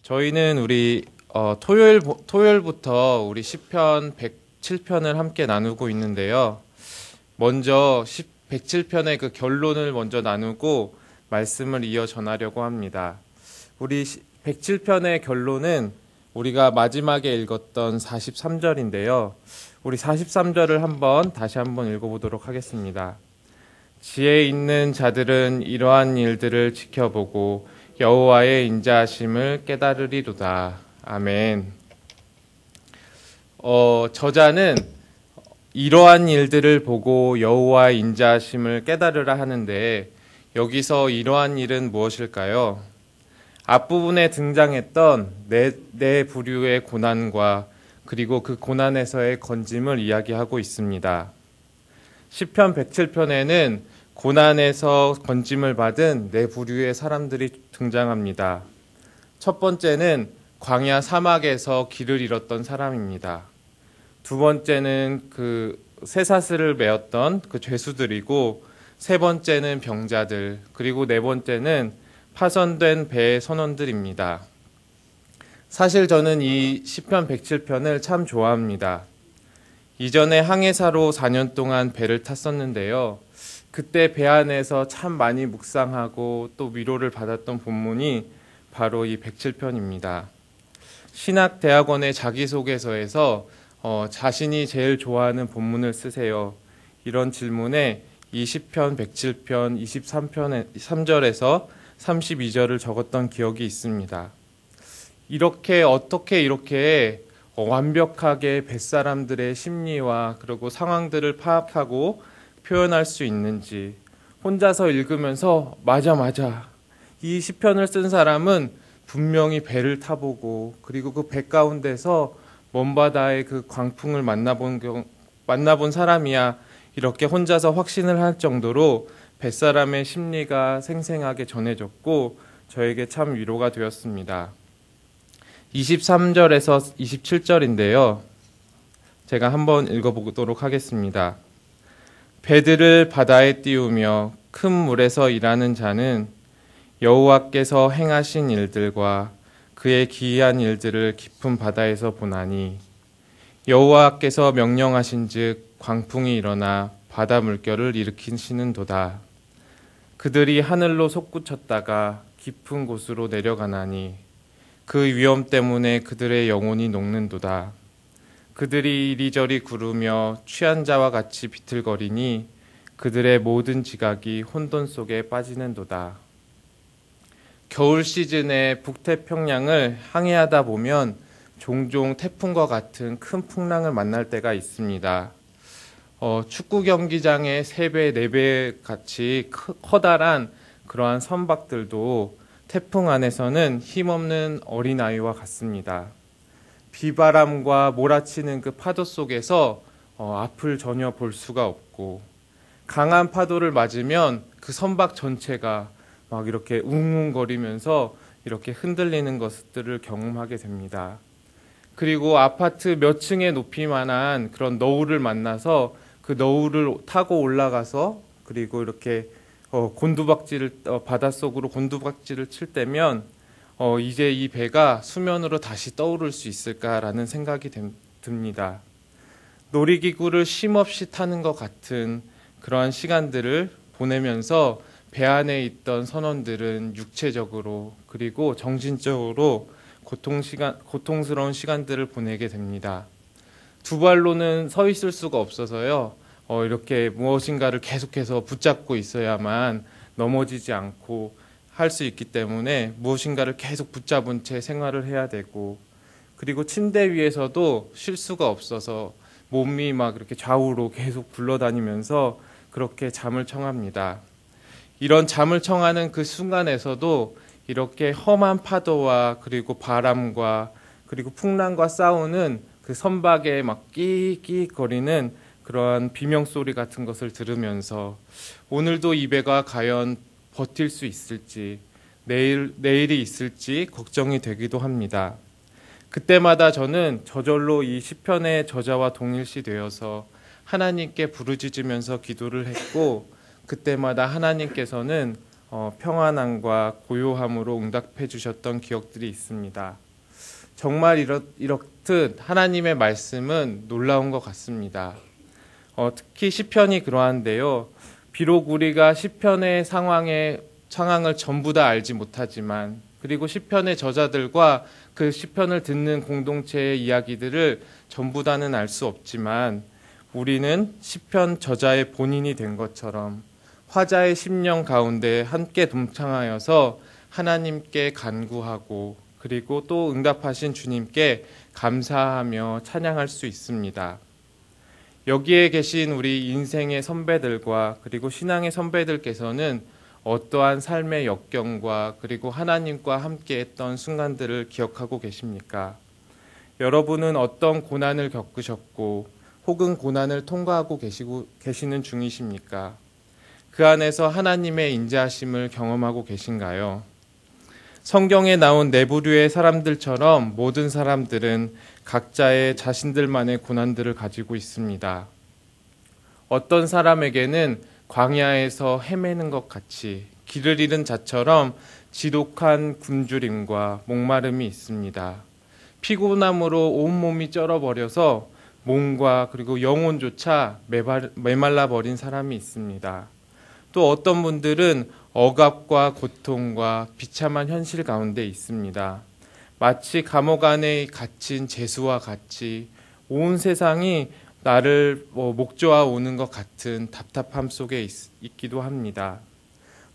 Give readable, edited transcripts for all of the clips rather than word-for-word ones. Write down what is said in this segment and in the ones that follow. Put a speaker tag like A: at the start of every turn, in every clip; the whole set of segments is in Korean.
A: 저희는 우리 토요일부터 우리 시편 107편을 함께 나누고 있는데요. 먼저 107편의 그 결론을 먼저 나누고 말씀을 이어 전하려고 합니다. 우리 107편의 결론은 우리가 마지막에 읽었던 43절인데요. 우리 43절을 다시 한번 읽어보도록 하겠습니다. 지혜 있는 자들은 이러한 일들을 지켜보고 여호와의 인자하심을 깨달으리로다. 아멘. 저자는 이러한 일들을 보고 여호와의 인자하심을 깨달으라 하는데 여기서 이러한 일은 무엇일까요? 앞부분에 등장했던 네 부류의 고난과 그리고 그 고난에서의 건짐을 이야기하고 있습니다. 시편 107편에는 고난에서 건짐을 받은 네 부류의 사람들이 등장합니다. 첫 번째는 광야 사막에서 길을 잃었던 사람입니다. 두 번째는 그 쇠사슬을 메었던 그 죄수들이고, 세 번째는 병자들, 그리고 네 번째는 파손된 배의 선원들입니다. 사실 저는 이 시편 107편을 참 좋아합니다. 이전에 항해사로 4년 동안 배를 탔었는데요. 그때 배 안에서 참 많이 묵상하고 또 위로를 받았던 본문이 바로 이 107편입니다. 신학대학원의 자기소개서에서 자신이 제일 좋아하는 본문을 쓰세요. 이런 질문에 이 시편 107편 23편 3절에서 32절을 적었던 기억이 있습니다. 어떻게 이렇게 완벽하게 뱃사람들의 심리와 그리고 상황들을 파악하고 표현할 수 있는지, 혼자서 읽으면서 맞아 이 시편을 쓴 사람은 분명히 배를 타보고 그리고 그 배 가운데서 먼 바다의 그 광풍을 만나본 사람이야, 이렇게 혼자서 확신을 할 정도로 뱃사람의 심리가 생생하게 전해졌고 저에게 참 위로가 되었습니다. 23절에서 27절인데요. 제가 한번 읽어보도록 하겠습니다. 배들을 바다에 띄우며 큰 물에서 일하는 자는 여호와께서 행하신 일들과 그의 기이한 일들을 깊은 바다에서 보나니, 여호와께서 명령하신즉 광풍이 일어나 바다 물결을 일으키시는도다. 그들이 하늘로 솟구쳤다가 깊은 곳으로 내려가나니 그 위험 때문에 그들의 영혼이 녹는도다. 그들이 이리저리 구르며 취한 자와 같이 비틀거리니 그들의 모든 지각이 혼돈 속에 빠지는도다. 겨울 시즌에 북태평양을 항해하다 보면 종종 태풍과 같은 큰 풍랑을 만날 때가 있습니다. 축구 경기장의 3배, 4배 같이 커다란 그러한 선박들도 태풍 안에서는 힘없는 어린아이와 같습니다. 비바람과 몰아치는 그 파도 속에서 앞을 전혀 볼 수가 없고, 강한 파도를 맞으면 그 선박 전체가 막 이렇게 웅웅거리면서 이렇게 흔들리는 것들을 경험하게 됩니다. 그리고 아파트 몇 층의 높이만한 그런 너울을 만나서 그 너울을 타고 올라가서 그리고 이렇게 바닷속으로 곤두박질을 칠 때면 이제 이 배가 수면으로 다시 떠오를 수 있을까라는 생각이 듭니다. 놀이기구를 쉼없이 타는 것 같은 그러한 시간들을 보내면서 배 안에 있던 선원들은 육체적으로 그리고 정신적으로 고통스러운 시간들을 보내게 됩니다. 두 발로는 서 있을 수가 없어서요. 이렇게 무엇인가를 계속해서 붙잡고 있어야만 넘어지지 않고 할 수 있기 때문에 무엇인가를 계속 붙잡은 채 생활을 해야 되고, 그리고 침대 위에서도 쉴 수가 없어서 몸이 막 이렇게 좌우로 계속 굴러다니면서 그렇게 잠을 청합니다. 이런 잠을 청하는 그 순간에서도 이렇게 험한 파도와 그리고 바람과 그리고 풍랑과 싸우는 그 선박에 막 끼익끼익 거리는 그러한 비명소리 같은 것을 들으면서 오늘도 이 배가 과연 버틸 수 있을지, 내일이 있을지 걱정이 되기도 합니다. 그때마다 저는 저절로 이 시편의 저자와 동일시 되어서 하나님께 부르짖으면서 기도를 했고, 그때마다 하나님께서는 평안함과 고요함으로 응답해 주셨던 기억들이 있습니다. 정말 이렇듯 하나님의 말씀은 놀라운 것 같습니다. 특히 시편이 그러한데요. 비록 우리가 시편의 상황을 전부 다 알지 못하지만, 그리고 시편의 저자들과 그 시편을 듣는 공동체의 이야기들을 전부 다는 알 수 없지만, 우리는 시편 저자의 본인이 된 것처럼 화자의 심령 가운데 함께 동참하여서 하나님께 간구하고, 그리고 또 응답하신 주님께 감사하며 찬양할 수 있습니다. 여기에 계신 우리 인생의 선배들과 그리고 신앙의 선배들께서는 어떠한 삶의 역경과 그리고 하나님과 함께 했던 순간들을 기억하고 계십니까? 여러분은 어떤 고난을 겪으셨고 혹은 고난을 통과하고 계시는 중이십니까? 그 안에서 하나님의 인자하심을 경험하고 계신가요? 성경에 나온 네 부류의 사람들처럼 모든 사람들은 각자의 자신들만의 고난들을 가지고 있습니다. 어떤 사람에게는 광야에서 헤매는 것 같이 길을 잃은 자처럼 지독한 굶주림과 목마름이 있습니다. 피곤함으로 온몸이 쩔어버려서 몸과 그리고 영혼조차 메말라 버린 사람이 있습니다. 또 어떤 분들은 억압과 고통과 비참한 현실 가운데 있습니다. 마치 감옥 안에 갇힌 죄수와 같이 온 세상이 나를 목조아 오는 것 같은 답답함 속에 있기도 합니다.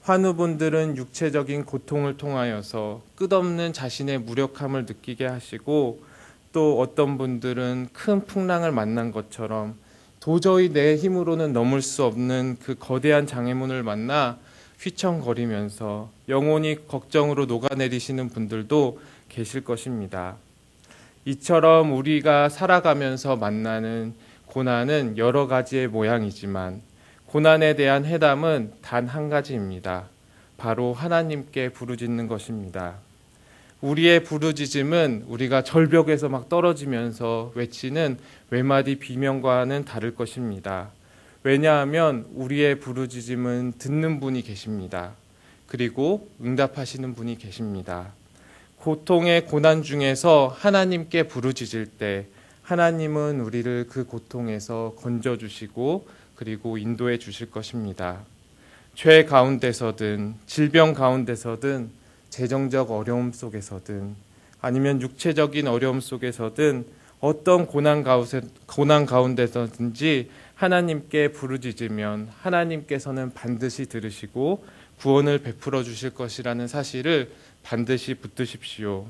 A: 환우분들은 육체적인 고통을 통하여서 끝없는 자신의 무력함을 느끼게 하시고, 또 어떤 분들은 큰 풍랑을 만난 것처럼 도저히 내 힘으로는 넘을 수 없는 그 거대한 장애물을 만나 휘청거리면서 영혼이 걱정으로 녹아내리시는 분들도 계실 것입니다. 이처럼 우리가 살아가면서 만나는 고난은 여러 가지의 모양이지만 고난에 대한 해답은 단 한 가지입니다. 바로 하나님께 부르짖는 것입니다. 우리의 부르짖음은 우리가 절벽에서 막 떨어지면서 외치는 외마디 비명과는 다를 것입니다. 왜냐하면 우리의 부르짖음은 듣는 분이 계십니다. 그리고 응답하시는 분이 계십니다. 고통의 고난 중에서 하나님께 부르짖을 때 하나님은 우리를 그 고통에서 건져주시고 그리고 인도해 주실 것입니다. 죄 가운데서든 질병 가운데서든 재정적 어려움 속에서든 아니면 육체적인 어려움 속에서든 어떤 고난 가운데서든지 하나님께 부르짖으면 하나님께서는 반드시 들으시고 구원을 베풀어 주실 것이라는 사실을 반드시 붙드십시오.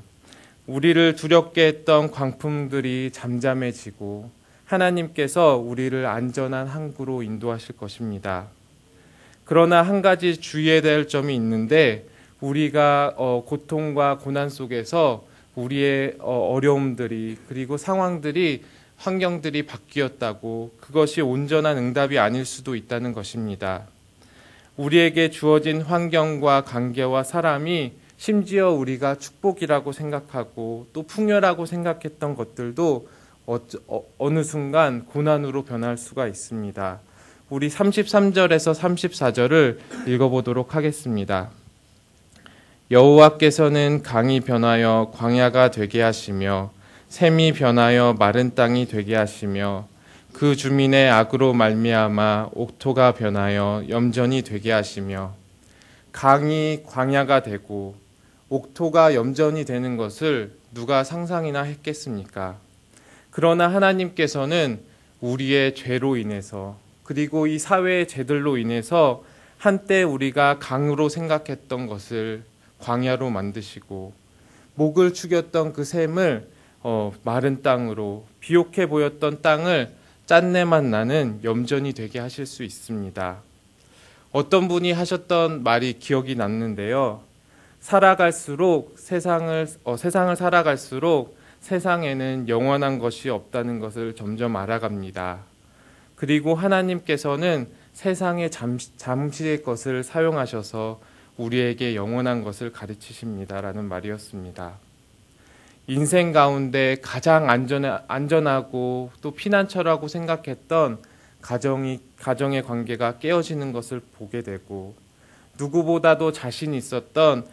A: 우리를 두렵게 했던 광풍들이 잠잠해지고 하나님께서 우리를 안전한 항구로 인도하실 것입니다. 그러나 한 가지 주의해야 될 점이 있는데, 우리가 고통과 고난 속에서 우리의 어려움들이 그리고 상황들이 환경들이 바뀌었다고 그것이 온전한 응답이 아닐 수도 있다는 것입니다. 우리에게 주어진 환경과 관계와 사람이 심지어 우리가 축복이라고 생각하고 또 풍요라고 생각했던 것들도 어느 순간 고난으로 변할 수가 있습니다. 우리 33절에서 34절을 읽어보도록 하겠습니다. 여호와께서는 강이 변하여 광야가 되게 하시며 샘이 변하여 마른 땅이 되게 하시며 그 주민의 악으로 말미암아 옥토가 변하여 염전이 되게 하시며. 강이 광야가 되고 옥토가 염전이 되는 것을 누가 상상이나 했겠습니까? 그러나 하나님께서는 우리의 죄로 인해서 그리고 이 사회의 죄들로 인해서 한때 우리가 강으로 생각했던 것을 광야로 만드시고, 목을 축였던 그 샘을 마른 땅으로, 비옥해 보였던 땅을 짠내만 나는 염전이 되게 하실 수 있습니다. 어떤 분이 하셨던 말이 기억이 났는데요. 살아갈수록 세상을 살아갈수록 세상에는 영원한 것이 없다는 것을 점점 알아갑니다. 그리고 하나님께서는 세상의 잠시의 것을 사용하셔서 우리에게 영원한 것을 가르치십니다라는 말이었습니다. 인생 가운데 가장 안전하고 또 피난처라고 생각했던 가정의 관계가 깨어지는 것을 보게 되고, 누구보다도 자신 있었던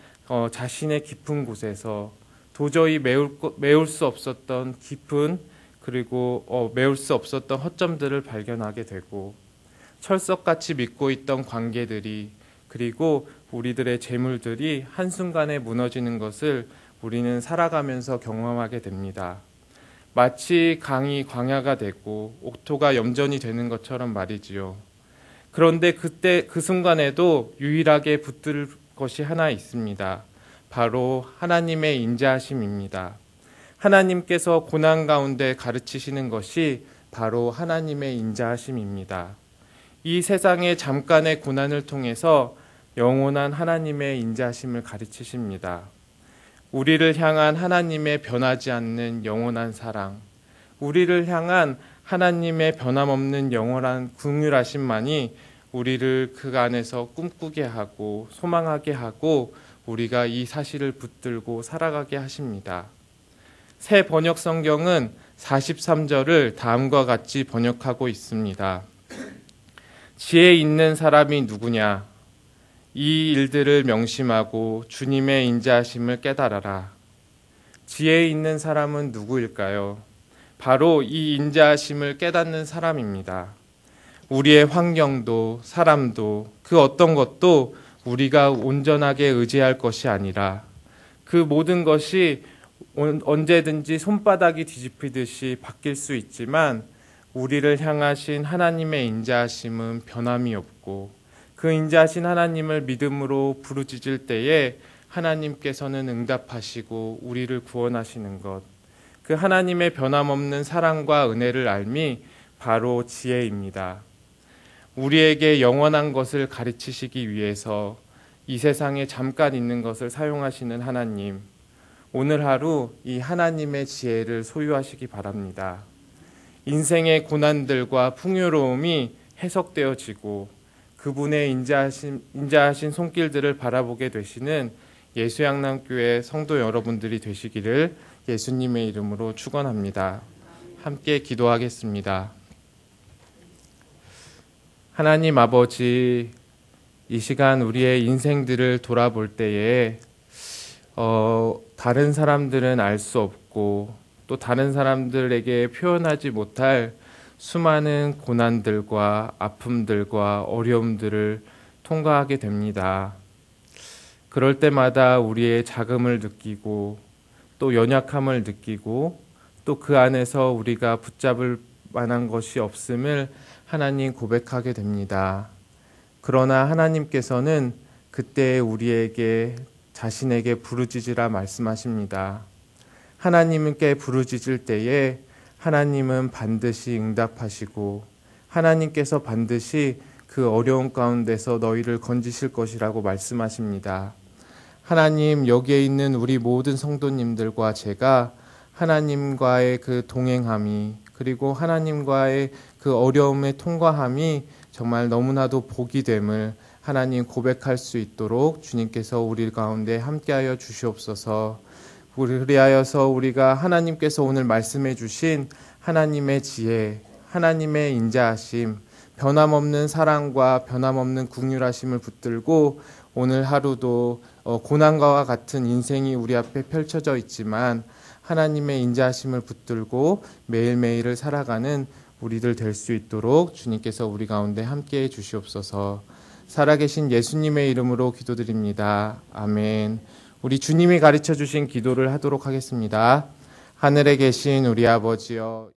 A: 자신의 깊은 곳에서 도저히 메울 수 없었던 깊은 그리고 메울 수 없었던 허점들을 발견하게 되고 철석같이 믿고 있던 관계들이 그리고 우리들의 재물들이 한순간에 무너지는 것을 우리는 살아가면서 경험하게 됩니다. 마치 강이 광야가 되고 옥토가 염전이 되는 것처럼 말이지요. 그런데 그때 그 순간에도 유일하게 붙들 것이 하나 있습니다. 바로 하나님의 인자하심입니다. 하나님께서 고난 가운데 가르치시는 것이 바로 하나님의 인자하심입니다. 이 세상의 잠깐의 고난을 통해서 영원한 하나님의 인자하심을 가르치십니다. 우리를 향한 하나님의 변하지 않는 영원한 사랑, 우리를 향한 하나님의 변함없는 영원한 긍휼하심만이 우리를 그 안에서 꿈꾸게 하고 소망하게 하고 우리가 이 사실을 붙들고 살아가게 하십니다. 새 번역 성경은 43절을 다음과 같이 번역하고 있습니다. 지혜 있는 사람이 누구냐? 이 일들을 명심하고 주님의 인자하심을 깨달아라. 지혜 있는 사람은 누구일까요? 바로 이 인자하심을 깨닫는 사람입니다. 우리의 환경도 사람도 그 어떤 것도 우리가 온전하게 의지할 것이 아니라 그 모든 것이 언제든지 손바닥이 뒤집히듯이 바뀔 수 있지만 우리를 향하신 하나님의 인자하심은 변함이 없고 그 인자하신 하나님을 믿음으로 부르짖을 때에 하나님께서는 응답하시고 우리를 구원하시는 것, 그 하나님의 변함없는 사랑과 은혜를 알미 바로 지혜입니다. 우리에게 영원한 것을 가르치시기 위해서 이 세상에 잠깐 있는 것을 사용하시는 하나님, 오늘 하루 이 하나님의 지혜를 소유하시기 바랍니다. 인생의 고난들과 풍요로움이 해석되어지고 그분의 인자하신 손길들을 바라보게 되시는 예수양남교회 성도 여러분들이 되시기를 예수님의 이름으로 축원합니다. 함께 기도하겠습니다. 하나님 아버지, 이 시간 우리의 인생들을 돌아볼 때에 다른 사람들은 알 수 없고 또 다른 사람들에게 표현하지 못할 수많은 고난들과 아픔들과 어려움들을 통과하게 됩니다. 그럴 때마다 우리의 자금을 느끼고 또 연약함을 느끼고 또 그 안에서 우리가 붙잡을 만한 것이 없음을 하나님 고백하게 됩니다. 그러나 하나님께서는 그때 우리에게 자신에게 부르짖으라 말씀하십니다. 하나님께 부르짖을 때에 하나님은 반드시 응답하시고 하나님께서 반드시 그 어려운 가운데서 너희를 건지실 것이라고 말씀하십니다. 하나님, 여기에 있는 우리 모든 성도님들과 제가 하나님과의 그 동행함이 그리고 하나님과의 그 어려움의 통과함이 정말 너무나도 복이 됨을 하나님 고백할 수 있도록 주님께서 우리 가운데 함께하여 주시옵소서. 그리하여서 우리가 하나님께서 오늘 말씀해 주신 하나님의 지혜, 하나님의 인자하심, 변함없는 사랑과 변함없는 긍휼하심을 붙들고 오늘 하루도 고난과 같은 인생이 우리 앞에 펼쳐져 있지만 하나님의 인자하심을 붙들고 매일매일을 살아가는 우리들 될 수 있도록 주님께서 우리 가운데 함께해 주시옵소서. 살아계신 예수님의 이름으로 기도드립니다. 아멘. 우리 주님이 가르쳐 주신 기도를 하도록 하겠습니다. 하늘에 계신 우리 아버지여